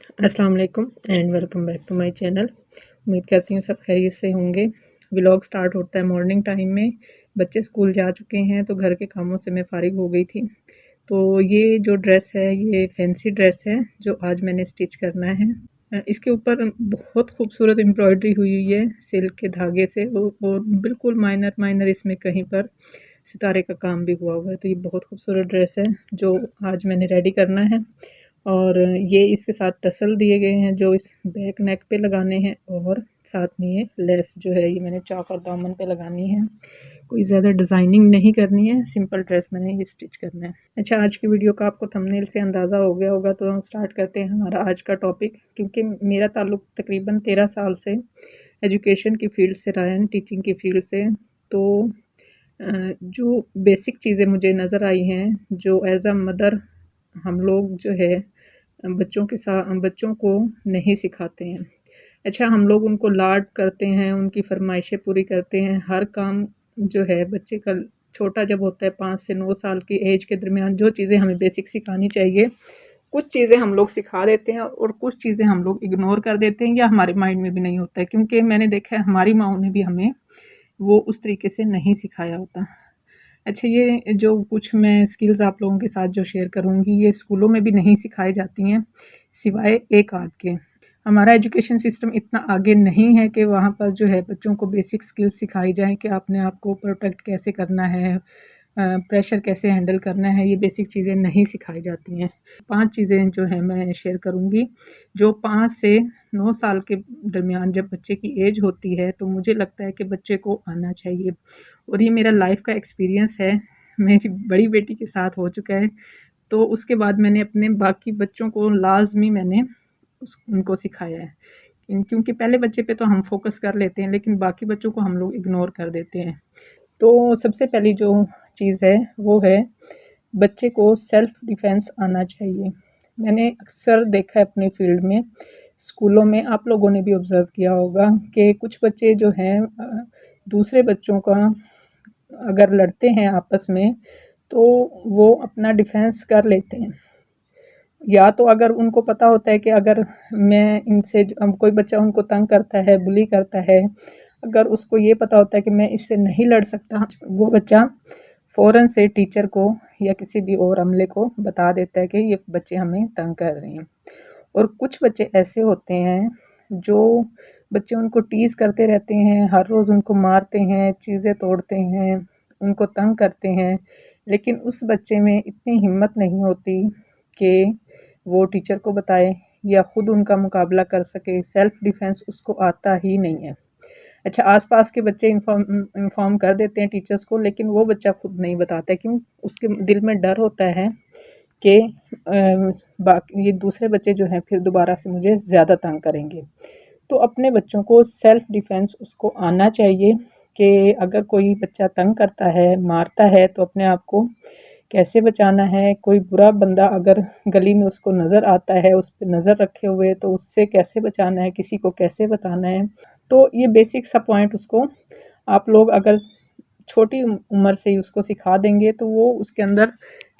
अस्सलाम वालेकुम and welcome back to my channel. उम्मीद करती हूँ सब खैरियत से होंगे। व्लॉग स्टार्ट होता है मॉर्निंग टाइम में। बच्चे स्कूल जा चुके हैं तो घर के कामों से मैं फ़ारिग हो गई थी। तो ये जो ड्रेस है ये फैंसी ड्रेस है जो आज मैंने स्टिच करना है। इसके ऊपर बहुत खूबसूरत एम्ब्रॉयडरी हुई हुई है सिल्क के धागे से और बिल्कुल माइनर माइनर इसमें कहीं पर सितारे का काम भी हुआ हुआ है। तो ये बहुत खूबसूरत ड्रेस है जो आज मैंने रेडी करना है। और ये इसके साथ टसल दिए गए हैं जो इस बैक नेक पे लगाने हैं, और साथ में ये लेस जो है ये मैंने चौक और दामन पे लगानी है। कोई ज़्यादा डिज़ाइनिंग नहीं करनी है, सिंपल ड्रेस मैंने ये स्टिच करना है। अच्छा, आज की वीडियो का आपको थंबनेल से अंदाज़ा हो गया होगा, तो हम स्टार्ट करते हैं हमारा आज का टॉपिक। क्योंकि मेरा ताल्लुक़ तकरीबन 13 साल से एजुकेशन की फ़ील्ड से रहा है, टीचिंग की फ़ील्ड से। तो जो बेसिक चीज़ें मुझे नज़र आई हैं, जो एज़ अ मदर हम लोग जो है बच्चों को नहीं सिखाते हैं। अच्छा, हम लोग उनको लाड करते हैं, उनकी फ़रमाइशें पूरी करते हैं, हर काम जो है बच्चे का छोटा जब होता है 5 से 9 साल की एज के दरमियान जो चीज़ें हमें बेसिक सिखानी चाहिए, कुछ चीज़ें हम लोग सिखा देते हैं और कुछ चीज़ें हम लोग इग्नोर कर देते हैं या हमारे माइंड में भी नहीं होता है। क्योंकि मैंने देखा है हमारी माँओं ने भी हमें वो उस तरीके से नहीं सिखाया होता। अच्छा, ये जो कुछ मैं स्किल्स आप लोगों के साथ जो शेयर करूँगी, ये स्कूलों में भी नहीं सिखाई जाती हैं, सिवाय एक आध के। हमारा एजुकेशन सिस्टम इतना आगे नहीं है कि वहाँ पर जो है बच्चों को बेसिक स्किल्स सिखाई जाएँ कि अपने आप को प्रोटेक्ट कैसे करना है, प्रेशर कैसे हैंडल करना है, ये बेसिक चीज़ें नहीं सिखाई जाती हैं। 5 चीज़ें जो हैं मैं शेयर करूँगी, जो 5 से 9 साल के दरमियान जब बच्चे की एज होती है, तो मुझे लगता है कि बच्चे को आना चाहिए। और ये मेरा लाइफ़ का एक्सपीरियंस है, मेरी बड़ी बेटी के साथ हो चुका है। तो उसके बाद मैंने अपने बाकी बच्चों को लाज़मी मैंने उनको सिखाया है। क्योंकि पहले बच्चे पे तो हम फ़ोकस कर लेते हैं, लेकिन बाकी बच्चों को हम लोग इग्नोर कर देते हैं। तो सबसे पहली जो चीज़ है वो है, बच्चे को सेल्फ़ डिफेंस आना चाहिए। मैंने अक्सर देखा है अपने फ़ील्ड में, स्कूलों में आप लोगों ने भी ऑब्ज़र्व किया होगा कि कुछ बच्चे जो हैं दूसरे बच्चों का अगर लड़ते हैं आपस में, तो वो अपना डिफेंस कर लेते हैं। या तो अगर उनको पता होता है कि अगर मैं इनसे कोई बच्चा उनको तंग करता है, बुली करता है, अगर उसको ये पता होता है कि मैं इससे नहीं लड़ सकता, वो बच्चा फ़ौरन से टीचर को या किसी भी और अमले को बता देता है कि ये बच्चे हमें तंग कर रहे हैं। और कुछ बच्चे ऐसे होते हैं जो बच्चे उनको टीज़ करते रहते हैं, हर रोज़ उनको मारते हैं, चीज़ें तोड़ते हैं, उनको तंग करते हैं, लेकिन उस बच्चे में इतनी हिम्मत नहीं होती कि वो टीचर को बताए या ख़ुद उनका मुकाबला कर सके। सेल्फ़ डिफेंस उसको आता ही नहीं है। अच्छा, आस-पास के बच्चे इन्फॉर्म कर देते हैं टीचर्स को, लेकिन वो बच्चा खुद नहीं बताता है। क्यों? उसके दिल में डर होता है कि बाकी ये दूसरे बच्चे जो हैं फिर दोबारा से मुझे ज़्यादा तंग करेंगे। तो अपने बच्चों को सेल्फ़ डिफेंस उसको आना चाहिए कि अगर कोई बच्चा तंग करता है, मारता है, तो अपने आप को कैसे बचाना है। कोई बुरा बंदा अगर गली में उसको नज़र आता है, उस पे नज़र रखे हुए, तो उससे कैसे बचाना है, किसी को कैसे बताना है। तो ये बेसिक सा पॉइंट उसको आप लोग अगर छोटी उम्र से ही उसको सिखा देंगे, तो वो उसके अंदर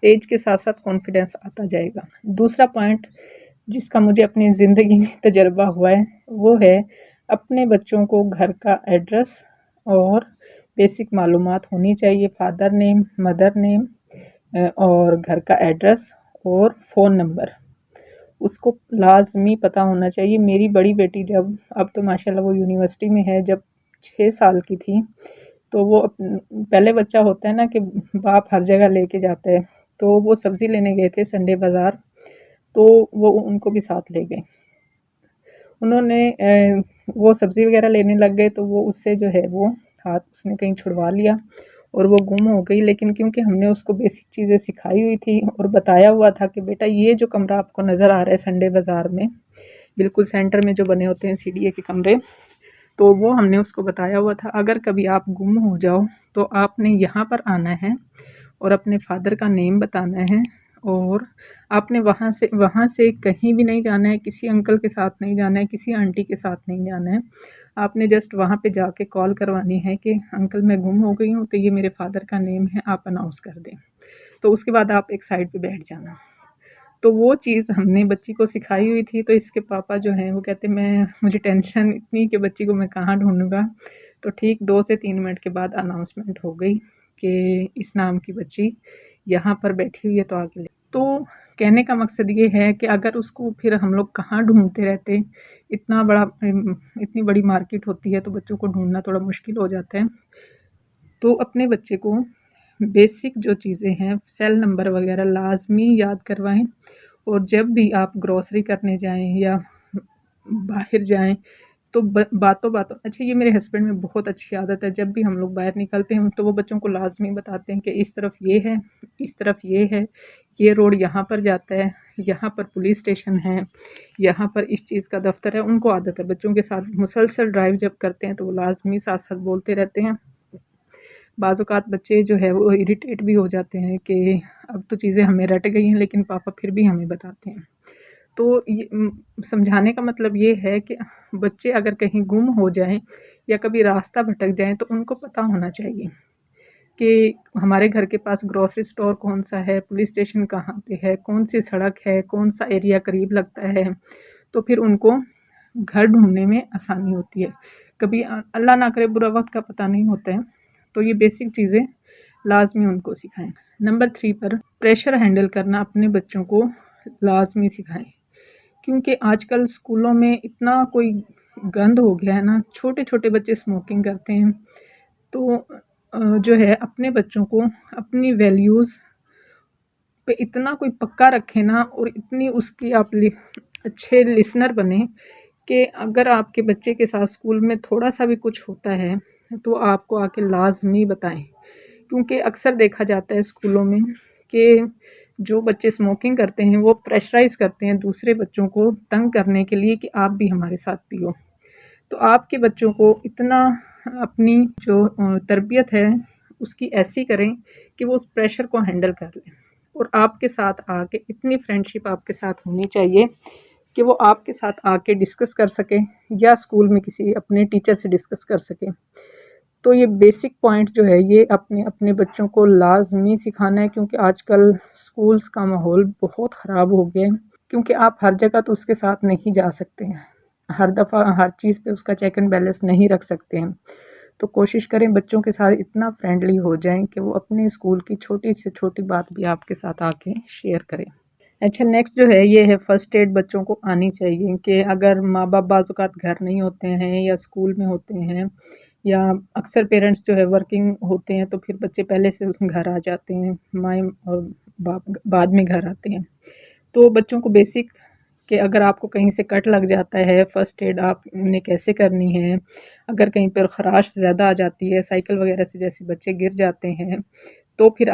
एज के साथ साथ कॉन्फिडेंस आता जाएगा। दूसरा पॉइंट जिसका मुझे अपनी ज़िंदगी में तजर्बा हुआ है, वो है अपने बच्चों को घर का एड्रेस और बेसिक मालूमात होनी चाहिए। फादर नेम, मदर नेम और घर का एड्रेस और फ़ोन नंबर उसको लाज़मी पता होना चाहिए। मेरी बड़ी बेटी जब, अब तो माशाल्लाह वो यूनिवर्सिटी में है, जब 6 साल की थी, तो वो पहले बच्चा होता है ना कि बाप हर जगह लेके जाता है, तो वो सब्ज़ी लेने गए थे संडे बाज़ार, तो वो उनको भी साथ ले गए। उन्होंने वो सब्ज़ी वग़ैरह लेने लग गए, तो वो उससे जो है वो हाथ उसने कहीं छुड़वा लिया और वो गुम हो गई। लेकिन क्योंकि हमने उसको बेसिक चीज़ें सिखाई हुई थी और बताया हुआ था कि बेटा ये जो कमरा आपको नज़र आ रहा है संडे बाज़ार में, बिल्कुल सेंटर में जो बने होते हैं सीढ़ी के कमरे, तो वो हमने उसको बताया हुआ था, अगर कभी आप गुम हो जाओ तो आपने यहाँ पर आना है और अपने फादर का नेम बताना है, और आपने वहाँ से कहीं भी नहीं जाना है, किसी अंकल के साथ नहीं जाना है, किसी आंटी के साथ नहीं जाना है। आपने जस्ट वहाँ पे जाके कॉल करवानी है कि अंकल मैं गुम हो गई हूँ, तो ये मेरे फादर का नेम है, आप अनाउंस कर दें। तो उसके बाद आप एक साइड पे बैठ जाना। तो वो चीज़ हमने बच्ची को सिखाई हुई थी। तो इसके पापा जो हैं वो कहते मुझे टेंशन इतनी कि बच्ची को मैं कहाँ ढूँढूँगा। तो ठीक 2 से 3 मिनट के बाद अनाउंसमेंट हो गई कि इस नाम की बच्ची यहाँ पर बैठी हुई है, तो आके ले। तो कहने का मकसद ये है कि अगर उसको फिर हम लोग कहाँ ढूँढते रहते, इतनी बड़ी मार्केट होती है तो बच्चों को ढूँढना थोड़ा मुश्किल हो जाता है। तो अपने बच्चे को बेसिक जो चीज़ें हैं, सेल नंबर वगैरह लाज़मी याद करवाएँ। और जब भी आप ग्रॉसरी करने जाएँ या बाहर जाएँ तो बातों-बातों, अच्छा ये मेरे हस्बैंड में बहुत अच्छी आदत है, जब भी हम लोग बाहर निकलते हैं तो वो बच्चों को लाज़मी बताते हैं कि इस तरफ ये है, इस तरफ ये है, ये रोड यहाँ पर जाता है, यहाँ पर पुलिस स्टेशन है, यहाँ पर इस चीज़ का दफ़्तर है। उनको आदत है बच्चों के साथ मुसलसल ड्राइव जब करते हैं तो वो लाज़मी साथ-साथ बोलते रहते हैं। बाज़ औक़ात बच्चे जो है वो इरिटेट भी हो जाते हैं कि अब तो चीज़ें हमें रट गई हैं लेकिन पापा फिर भी हमें बताते हैं। तो ये समझाने का मतलब ये है कि बच्चे अगर कहीं गुम हो जाएँ या कभी रास्ता भटक जाएँ तो उनको पता होना चाहिए कि हमारे घर के पास ग्रोसरी स्टोर कौन-सा है, पुलिस स्टेशन कहाँ पे है, कौन-सी सड़क है, कौन-सा एरिया करीब लगता है। तो फिर उनको घर ढूँढने में आसानी होती है। कभी अल्लाह ना करे बुरा वक़्त का पता नहीं होता है, तो ये बेसिक चीज़ें लाज़मी उनको सिखाएँ। नंबर 3 पर प्रेशर हैंडल करना अपने बच्चों को लाज़मी सिखाएँ। क्योंकि आजकल स्कूलों में इतना कोई गंद हो गया है ना, छोटे-छोटे बच्चे स्मोकिंग करते हैं। तो जो है अपने बच्चों को अपनी वैल्यूज़ पे इतना कोई पक्का रखे ना, और इतनी उसकी आप अच्छे लिसनर बने कि अगर आपके बच्चे के साथ स्कूल में थोड़ा-सा भी कुछ होता है तो आपको आके लाज़मी बताएँ। क्योंकि अक्सर देखा जाता है स्कूलों में कि जो बच्चे स्मोकिंग करते हैं वो प्रेशराइज़ करते हैं दूसरे बच्चों को तंग करने के लिए कि आप भी हमारे साथ पियो। तो आपके बच्चों को इतना अपनी जो तरबियत है उसकी ऐसी करें कि वो उस प्रेशर को हैंडल कर लें। और आपके साथ आके इतनी फ्रेंडशिप आपके साथ होनी चाहिए कि वो आपके साथ आके डिस्कस कर सके या स्कूल में किसी अपने टीचर से डिस्कस कर सके। तो ये बेसिक पॉइंट जो है ये अपने अपने बच्चों को लाज़मी सिखाना है, क्योंकि आजकल स्कूल्स का माहौल बहुत ख़राब हो गया है। क्योंकि आप हर जगह तो उसके साथ नहीं जा सकते हैं, हर दफ़ा हर चीज़ पे उसका चेक एंड बैलेंस नहीं रख सकते हैं। तो कोशिश करें बच्चों के साथ इतना फ्रेंडली हो जाएं कि वो अपने स्कूल की छोटी से छोटी बात भी आपके साथ आके शेयर करें। अच्छा, नेक्स्ट जो है ये है फ़र्स्ट एड बच्चों को आनी चाहिए कि अगर माँ बाप बाज़ औक़ात घर नहीं होते हैं या स्कूल में होते हैं या अक्सर पेरेंट्स जो है वर्किंग होते हैं, तो फिर बच्चे पहले से उस घर आ जाते हैं, माएँ और बाप बाद में घर आते हैं। तो बच्चों को बेसिक कि अगर आपको कहीं से कट लग जाता है, फ़र्स्ट एड आपने कैसे करनी है। अगर कहीं पर ख़राश ज़्यादा आ जाती है, साइकिल वगैरह से जैसे बच्चे गिर जाते हैं, तो फिर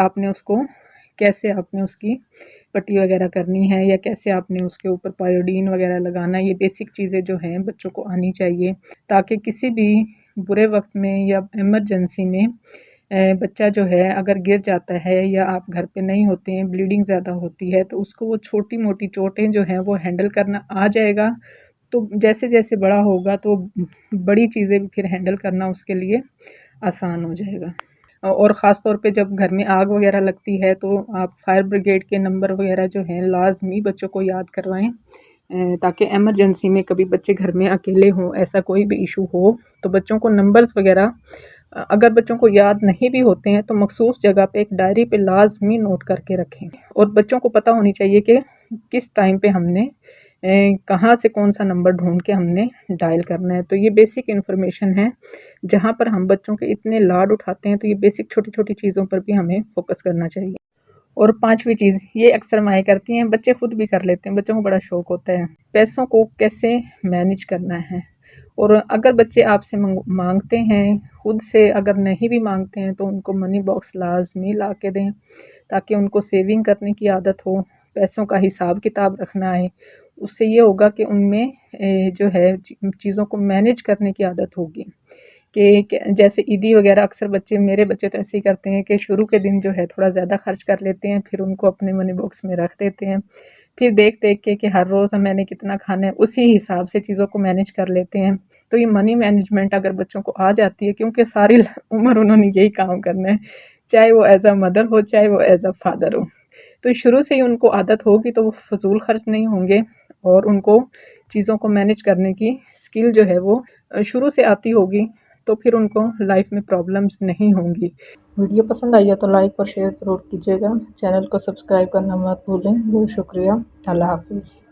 कैसे आपने उसकी पट्टी वगैरह करनी है या कैसे आपने उसके ऊपर पायोडीन वगैरह लगाना है। ये बेसिक चीज़ें जो हैं बच्चों को आनी चाहिए, ताकि किसी भी बुरे वक़्त में या इमरजेंसी में बच्चा जो है अगर गिर जाता है या आप घर पे नहीं होते हैं, ब्लीडिंग ज़्यादा होती है, तो उसको वो छोटी-मोटी चोटें जो हैं वो हैंडल करना आ जाएगा। तो जैसे-जैसे बड़ा होगा तो बड़ी चीज़ें भी फिर हैंडल करना उसके लिए आसान हो जाएगा। और ख़ास तौर पे जब घर में आग वगैरह लगती है तो आप फायर ब्रिगेड के नंबर वगैरह जो हैं लाज़मी बच्चों को याद करवाएँ, ताकि इमरजेंसी में कभी बच्चे घर में अकेले हों, ऐसा कोई भी इशू हो तो बच्चों को नंबर्स वगैरह अगर बच्चों को याद नहीं भी होते हैं तो मख़सूस जगह पे एक डायरी पे लाज़मी नोट करके रखें। और बच्चों को पता होनी चाहिए कि किस टाइम पे हमने कहाँ से कौन-सा नंबर ढूँढ के हमने डायल करना है। तो ये बेसिक इन्फॉर्मेशन है, जहाँ पर हम बच्चों के इतने लाड उठाते हैं, तो ये बेसिक छोटी-छोटी चीज़ों पर भी हमें फ़ोकस करना चाहिए। और 5वीं चीज़, ये अक्सर माएँ करती हैं, बच्चे खुद भी कर लेते हैं, बच्चों को बड़ा शौक होता है, पैसों को कैसे मैनेज करना है। और अगर बच्चे आपसे माँगते हैं, खुद से अगर नहीं भी माँगते हैं, तो उनको मनी बॉक्स लाज़मी ला के दें, ताकि उनको सेविंग करने की आदत हो, पैसों का हिसाब-किताब रखना आए। उससे ये होगा कि उनमें जो है चीज़ों को मैनेज करने की आदत होगी। कि जैसे ईदी वगैरह अक्सर मेरे बच्चे तो ऐसे ही करते हैं कि शुरू के दिन जो है थोड़ा ज़्यादा खर्च कर लेते हैं, फिर उनको अपने मनी बॉक्स में रख देते हैं। फिर देख-देख के कि हर रोज़ मैंने कितना खाना है, उसी हिसाब से चीज़ों को मैनेज कर लेते हैं। तो ये मनी मैनेजमेंट अगर बच्चों को आ जाती है, क्योंकि सारी उम्र उन्होंने यही काम करना है, चाहे वो एज़ अ मदर हो, चाहे वो एज़ अ फादर हो। तो शुरू से ही उनको आदत होगी तो वो फ़िज़ूल खर्च नहीं होंगे और उनको चीज़ों को मैनेज करने की स्किल जो है वो शुरू से आती होगी, तो फिर उनको लाइफ में प्रॉब्लम्स नहीं होंगी। वीडियो पसंद आई है तो लाइक और शेयर ज़रूर कीजिएगा। चैनल को सब्सक्राइब करना मत भूलें। बहुत शुक्रिया। अल्लाह हाफ़िज़।